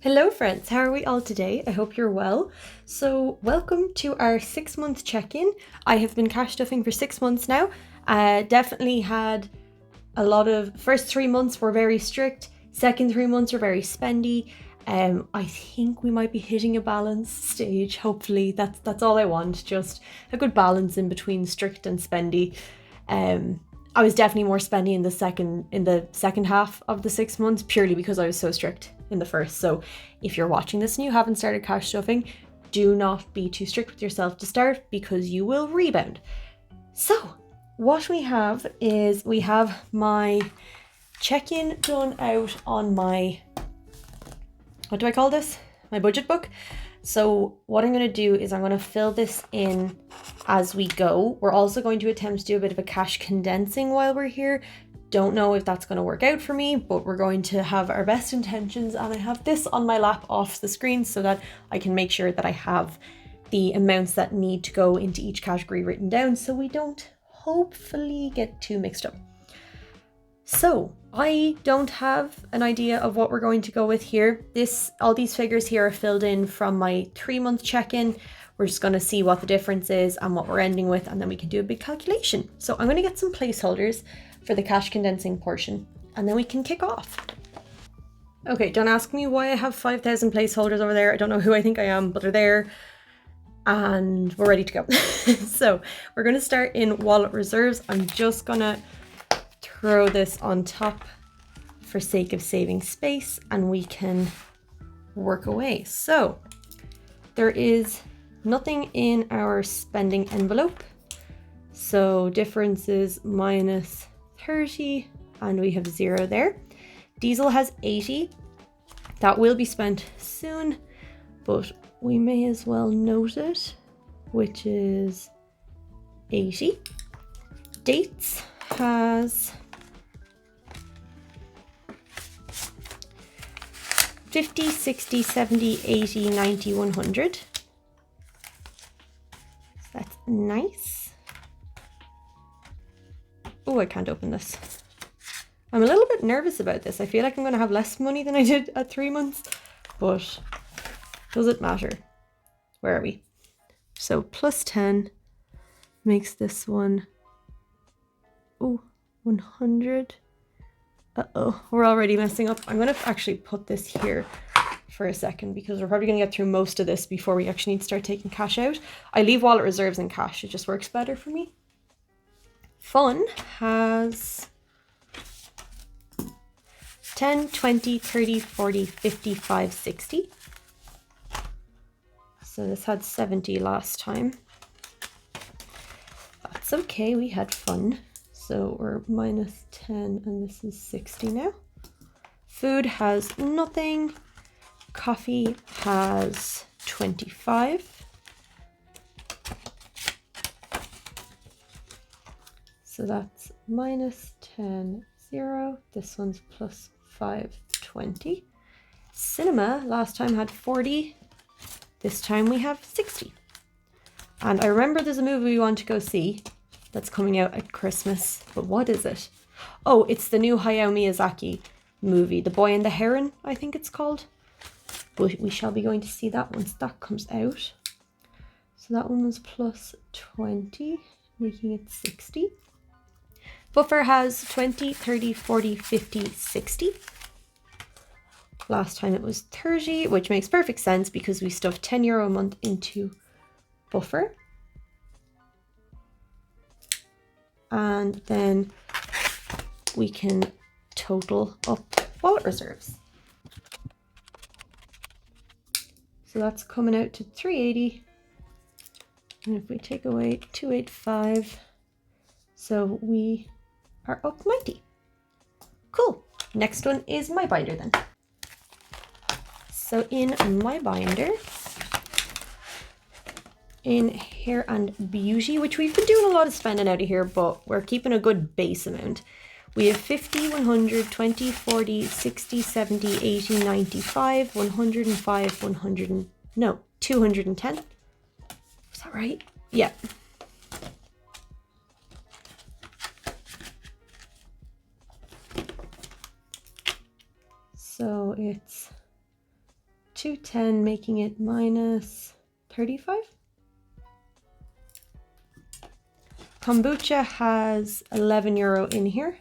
Hello friends, how are we all today? I hope you're well. So welcome to our 6-month check-in. I have been cash stuffing for 6 months now. Definitely had a lot of, first 3 months were very strict, second 3 months were very spendy. I think we might be hitting a balance stage, hopefully. That's all I want, just a good balance in between strict and spendy. I was definitely more spendy in the second half of the 6 months, purely because I was so strict in the first. So if you're watching this and you haven't started cash stuffing, do not be too strict with yourself to start, because you will rebound. So what we have is we have my check-in done out on my, what do I call this? My budget book. So what I'm going to do is I'm going to fill this in as we go. We're also going to attempt to do a bit of a cash condensing while we're here. Don't know if that's going to work out for me, but we're going to have our best intentions, and I have this on my lap off the screen so that I can make sure that I have the amounts that need to go into each category written down so we don't hopefully get too mixed up. So I don't have an idea of what we're going to go with here. All these figures here are filled in from my 3-month check-in. We're just going to see what the difference is and what we're ending with, and then we can do a big calculation. So I'm going to get some placeholders for the cash condensing portion, and then we can kick off. Okay, don't ask me why I have 5,000 placeholders over there. I don't know who I think I am, but they're there, and we're ready to go. So we're going to start in wallet reserves. I'm just going to throw this on top for sake of saving space, and we can work away. So there is nothing in our spending envelope, so difference is minus 30, and we have 0 there. Diesel has 80. That will be spent soon, but we may as well note it, which is 80. Dates has 50, 60, 70, 80, 90, 100. So that's nice. Oh, I can't open this. I'm a little bit nervous about this. I feel like I'm going to have less money than I did at 3 months, but does it matter? Where are we? So plus 10 makes this one, oh, 100. Uh-oh, we're already messing up. I'm going to actually put this here for a second, because we're probably going to get through most of this before we actually need to start taking cash out. I leave wallet reserves in cash. It just works better for me. Fun has 10, 20, 30, 40, 55, 60. So this had 70 last time. That's okay, we had fun. So we're minus 10, and this is 60 now. Food has nothing. Coffee has 25. So that's minus 10, 0. This one's plus 5, 20. Cinema last time had 40. This time we have 60. And I remember there's a movie we want to go see that's coming out at Christmas, but what is it? Oh, it's the new Hayao Miyazaki movie, The Boy and the Heron, I think it's called. But we shall be going to see that once that comes out. So that one was plus 20, making it 60. Buffer has 20, 30, 40, 50, 60. Last time it was 30, which makes perfect sense because we stuffed €10 a month into buffer. And then we can total up wallet reserves. So that's coming out to 380. And if we take away 285, so we are up 90. Cool. Next one is my binder then. So in my binder, in hair and beauty, which we've been doing a lot of spending out of here, but we're keeping a good base amount. We have 50, 100, 20, 40, 60, 70, 80, 95, 105, 210. Is that right? Yeah. So it's 210, making it minus 35. Kombucha has €11 in here,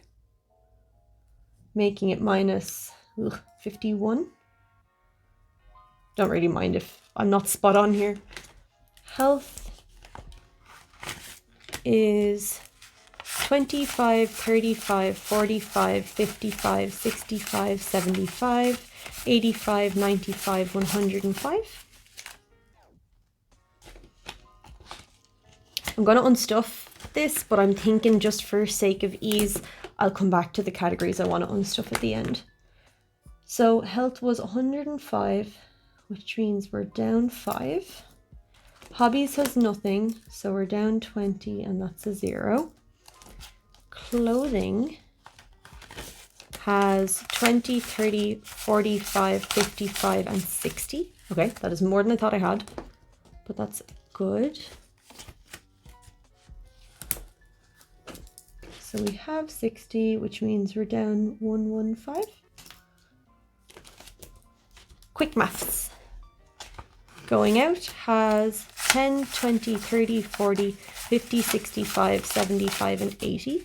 making it minus 51. Don't really mind if I'm not spot on here. Health is 25, 35, 45, 55, 65, 75, 85, 95, 105. I'm going to unstuff this, but I'm thinking just for sake of ease, I'll come back to the categories I want to unstuff at the end. So health was 105, which means we're down 5. Hobbies has nothing, so we're down 20, and that's a 0. Clothing has 20, 30, 45, 55, and 60. Okay, that is more than I thought I had, but that's good. So we have 60, which means we're down 115. Quick maths. Going out has 10, 20, 30, 40, 50, 65, 75, and 80.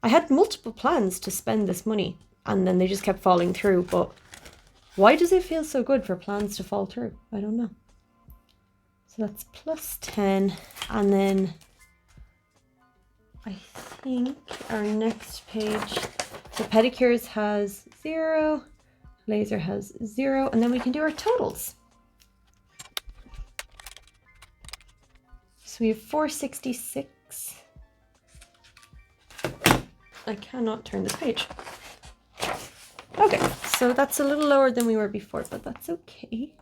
I had multiple plans to spend this money, and then they just kept falling through, but why does it feel so good for plans to fall through? I don't know. So that's plus 10, and then I think our next page, so pedicures has 0, laser has 0, and then we can do our totals. So we have 466. I cannot turn this page. Okay, so that's a little lower than we were before, but that's okay.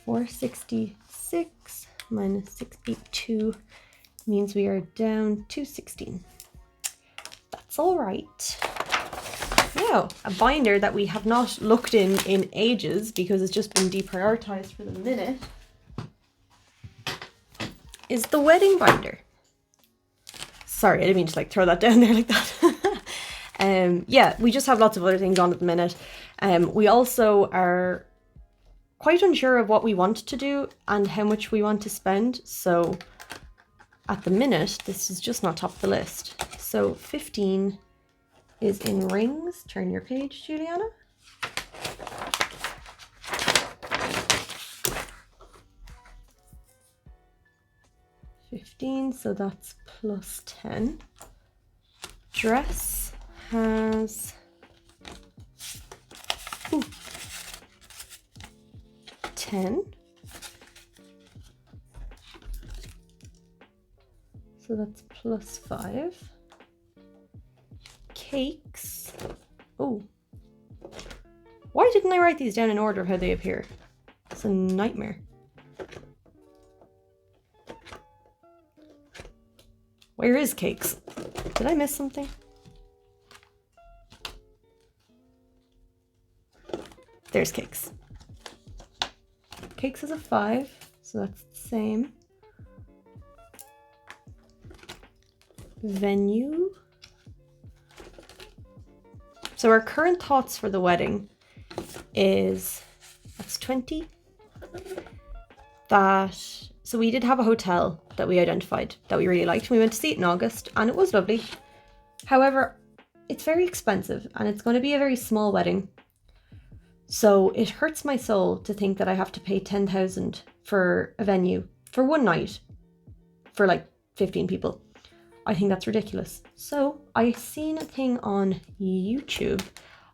466 minus 62 means we are down 216. That's all right. Now, a binder that we have not looked in ages because it's just been deprioritized for the minute is the wedding binder. Sorry, I didn't mean to throw that down there like that. Yeah, we just have lots of other things on at the minute. We also are quite unsure of what we want to do and how much we want to spend. So at the minute, this is just not top of the list. So 15 is in rings. Turn your page, Juliana. So that's plus 10. Dress has 10. So that's plus 5. Cakes. Oh. Why didn't I write these down in order of how they appear? It's a nightmare. Where is cakes? Did I miss something? There's cakes. Cakes is a 5, so that's the same. Venue. So our current thoughts for the wedding is, that's 20. So we did have a hotel that we identified that we really liked. We went to see it in August and it was lovely. However, it's very expensive and it's going to be a very small wedding. So it hurts my soul to think that I have to pay 10,000 for a venue for one night for 15 people. I think that's ridiculous. So I seen a thing on YouTube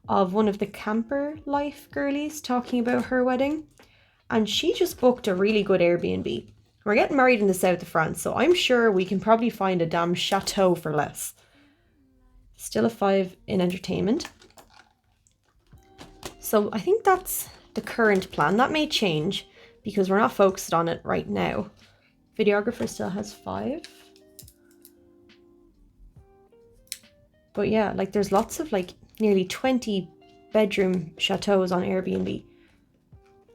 of one of the camper life girlies talking about her wedding, and she just booked a really good Airbnb. We're getting married in the south of France, so I'm sure we can probably find a damn chateau for less. Still a 5 in entertainment. So I think that's the current plan. That may change because we're not focused on it right now. Videographer still has 5. But yeah, there's lots of nearly 20 bedroom chateaus on Airbnb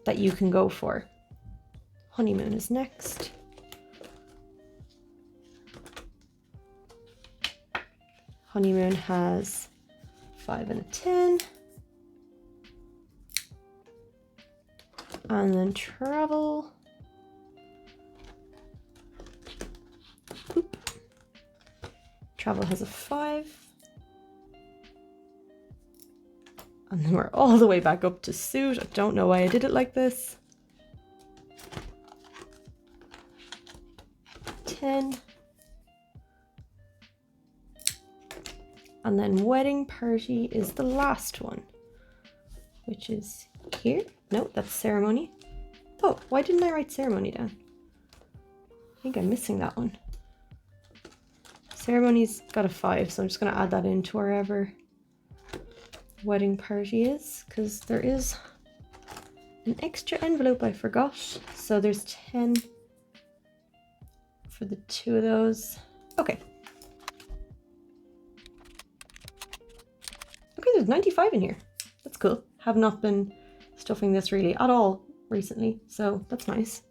that you can go for. Honeymoon is next. Honeymoon has 5 and a 10. And then travel. Oop. Travel has a 5. And then we're all the way back up to suit. I don't know why I did it like this. 10. And then wedding party is the last one, which is here. No, that's ceremony. Oh, why didn't I write ceremony down? I think I'm missing that one. Ceremony's got a 5, so I'm just going to add that into wherever wedding party is, because there is an extra envelope I forgot. So there's 10 for the 2 of those. Okay. Okay, there's 95 in here. That's cool. Have not been stuffing this really at all recently, so that's nice.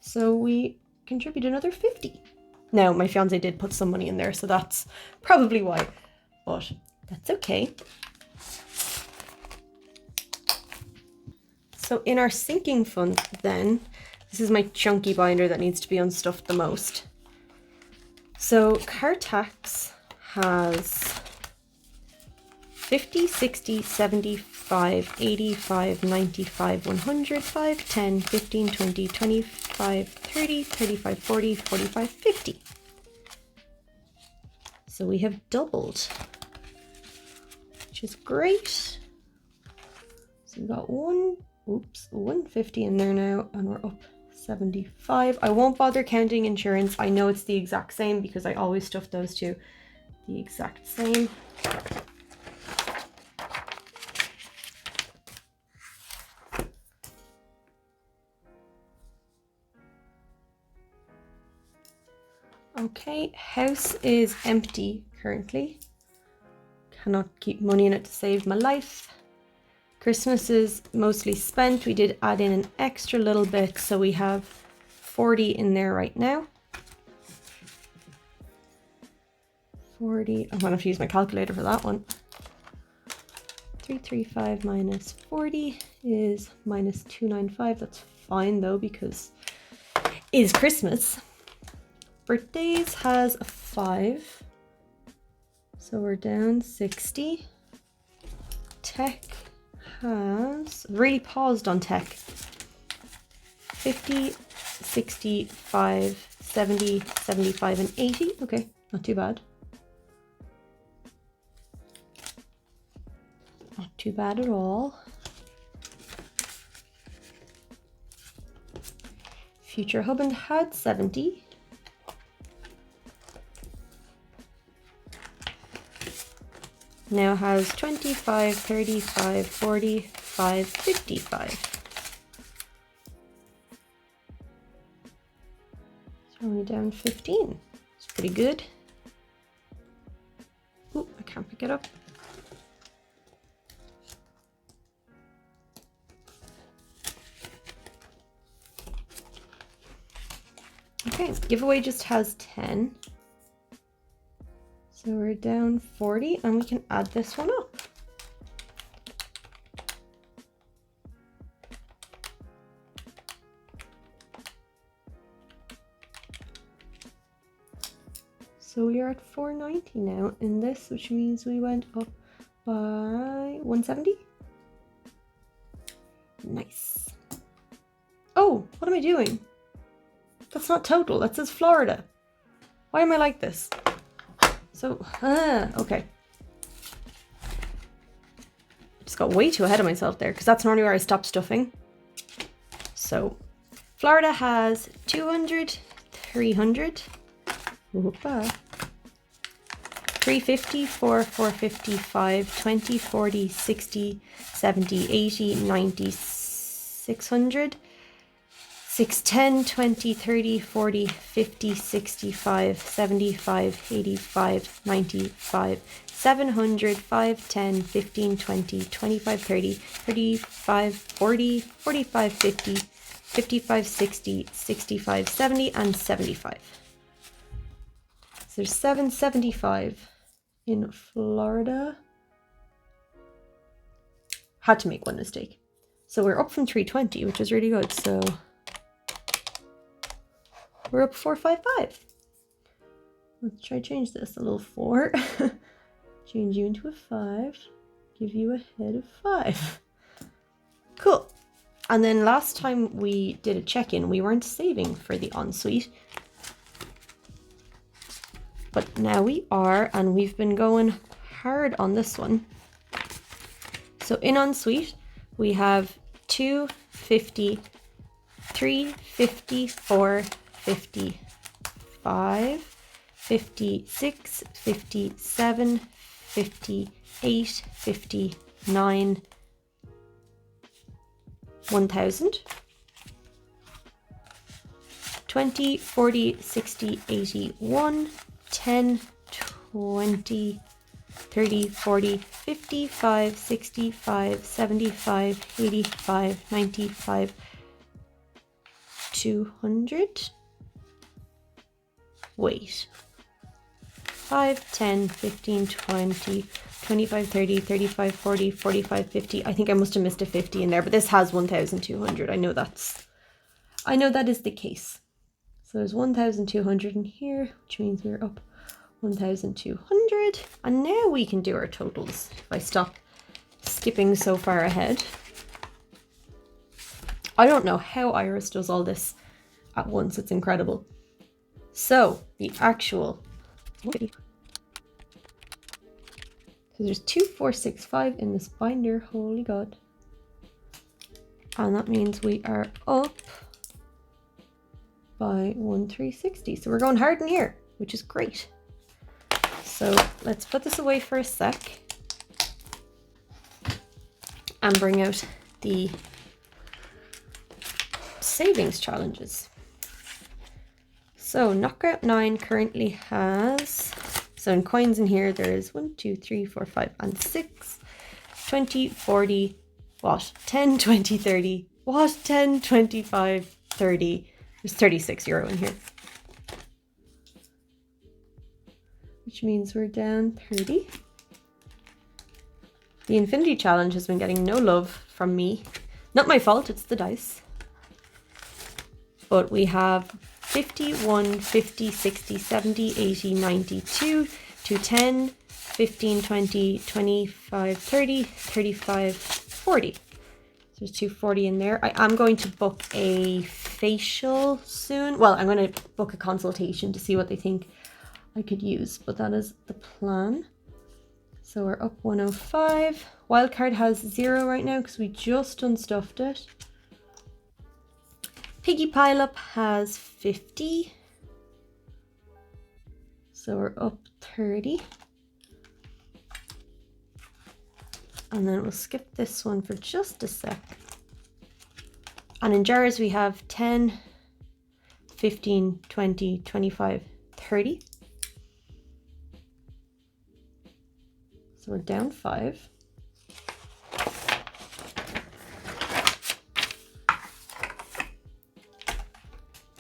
So we contribute another 50. Now, my fiance did put some money in there, so that's probably why, but that's okay. So in our sinking fund then, this is my chunky binder that needs to be unstuffed the most. So car tax has 50, 60, 75, 85, 95, 100, 5, 10, 15, 20, 25, 30, 35, 40, 45, 50. So we have doubled, which is great. So we've got 150 in there now, and we're up 75. I won't bother counting insurance. I know it's the exact same because I always stuff those two the exact same. Okay, house is empty currently. Cannot keep money in it to save my life. Christmas is mostly spent. We did add in an extra little bit, so we have 40 in there right now. 40, I'm gonna have to use my calculator for that one. 335 minus 40 is minus 295. That's fine though, because it is Christmas. Birthdays has a 5, so we're down 60. Tech has really paused on tech. 50, 65, 70, 75, and 80. Okay, not too bad. Not too bad at all. Future husband had 70. Now has 25, 35, 45, 55. So only down 15. It's pretty good. Oh, I can't pick it up. Okay, so giveaway just has 10. So we're down 40, and we can add this one up. So we are at 490 now in this, which means we went up by 170. Nice. Oh, what am I doing? That's not total, that says Florida. Why am I like this? So, okay. Just got way too ahead of myself there, because that's normally where I stop stuffing. So, Florida has 200, 300, 350, 455, 20, 40, 60, 70, 80, 90, 600, 610, 20, 30, 40, 50, 65, 75, 85, 95, 700, 5, 10, 15, 20, 25, 30, 35, 40, 45, 50, 55, 60, 65, 70, and 75. So there's 775 in Florida. Had to make one mistake. So we're up from 320, which is really good. So we're up 455. Let's try change this a little 4. Change you into a 5. Give you a head of 5. Cool. And then last time we did a check-in, we weren't saving for the ensuite. But now we are, and we've been going hard on this one. So in ensuite, we have 250, 350, 450, 5, 56, 57, 58, 59, 1000, 20, 40, 60, 81, 10, 20, 30, 40, 55, 65, 75, 85, 95, 200. Wait. 5, 10, 15, 20, 25, 30, 35, 40, 45, 50. I think I must have missed a 50 in there, but this has 1,200. I know that is the case. So there's 1,200 in here, which means we're up 1,200. And now we can do our totals if I stop skipping so far ahead. I don't know how Iris does all this at once. It's incredible. So the actual... So there's 2,465 in this binder, holy god. And that means we are up by 1,360. So we're going hard in here, which is great. So let's put this away for a sec and bring out the savings challenges. So Knockout 9 currently has, so in coins in here, there is 1, 2, 3, 4, 5, and 6, 20, 40, what, 10, 20, 30, what, 10, 25, 30, there's 36 euro in here. Which means we're down 30. The Infinity Challenge has been getting no love from me. Not my fault, it's the dice. But we have 51, 50, 60, 70, 80, 92, 210, 15, 20, 25, 30, 35, 40. So there's 240 in there. I am going to book a facial soon. Well, I'm going to book a consultation to see what they think I could use, but that is the plan. So we're up 105. Wildcard has 0 right now because we just unstuffed it. Piggy Pileup has 50. So we're up 30. And then we'll skip this one for just a sec. And in jars we have 10, 15, 20, 25, 30. So we're down 5.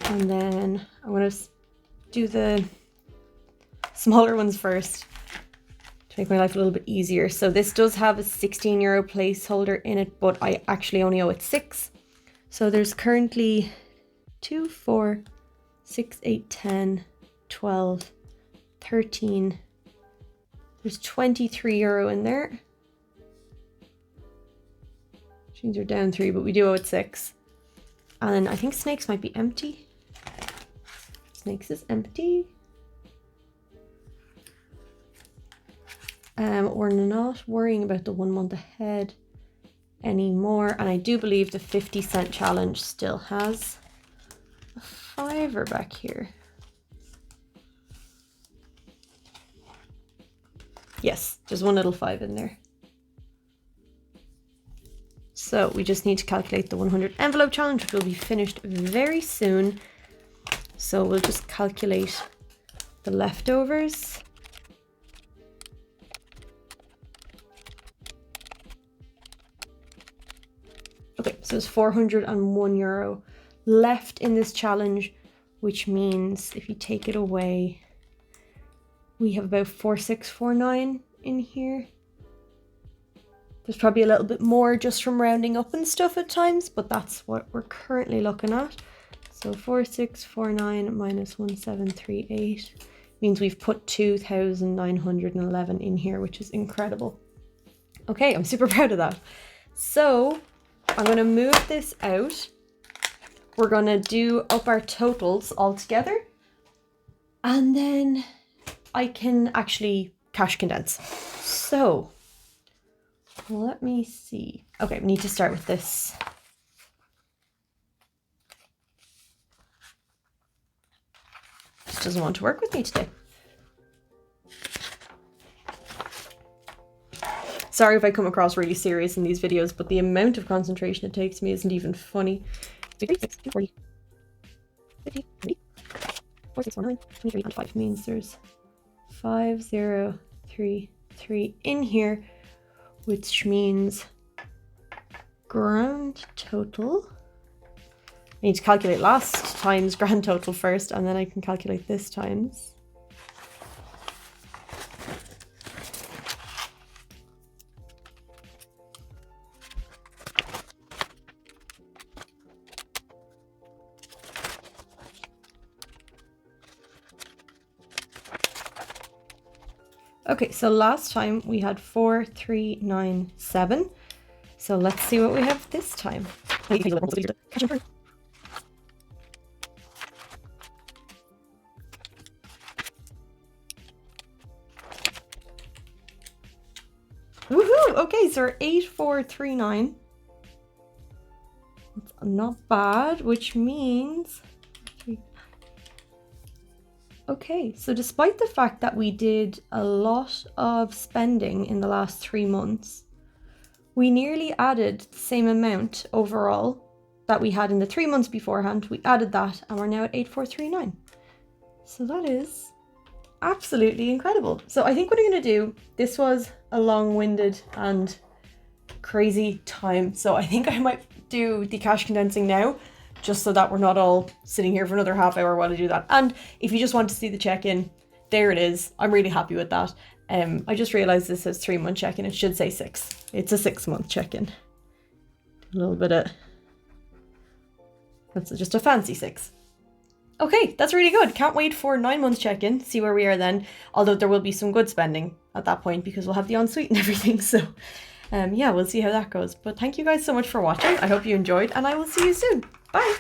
And then I'm going to do the smaller ones first to make my life a little bit easier. So this does have a 16 euro placeholder in it, but I actually only owe it 6. So there's currently 2, 4, 6, 8, 10, 12, 13. There's 23 euro in there. Which means we're down 3, but we do owe it 6. And I think Snakes might be empty. Snakes is empty. We're not worrying about the 1 month ahead anymore. And I do believe the 50-cent challenge still has a $5 back here. Yes, there's one little 5 in there. So we just need to calculate the 100 envelope challenge, which will be finished very soon. So we'll just calculate the leftovers. Okay, so there's 401 euro left in this challenge, which means if you take it away, we have about 4649 in here. There's probably a little bit more just from rounding up and stuff at times, but that's what we're currently looking at. So 4649 minus 1738 means we've put 2,911 in here, which is incredible. Okay, I'm super proud of that. So I'm going to move this out. We're going to do up our totals all together, and then I can actually cash condense. So let me see. Okay, we need to start with this. This doesn't want to work with me today. Sorry if I come across really serious in these videos, but the amount of concentration it takes me isn't even funny. 40, 50, 4, 6, 4, 9, 23, 25 means there's 5033 in here, which means grand total. I need to calculate last time's grand total first, and then I can calculate this times. Okay, so last time we had 4397. So let's see what we have this time. Woohoo! Okay, so we're 8439. That's not bad, which means... Okay, so despite the fact that we did a lot of spending in the last 3 months, we nearly added the same amount overall that we had in the 3 months beforehand. We added that and we're now at 8439. So that is absolutely incredible. So I think what I'm going to do, this was a long-winded and crazy time. So I think I might do the cash condensing now, just so that we're not all sitting here for another half hour while I do that. And if you just want to see the check-in, there it is. I'm really happy with that. I just realized this says 3-month check-in. It should say 6. It's a 6-month check-in. A little bit of... That's just a fancy 6. Okay, that's really good. Can't wait for 9-month check-in, see where we are then. Although there will be some good spending at that point because we'll have the ensuite and everything. So yeah, we'll see how that goes. But thank you guys so much for watching. I hope you enjoyed, and I will see you soon. Bye!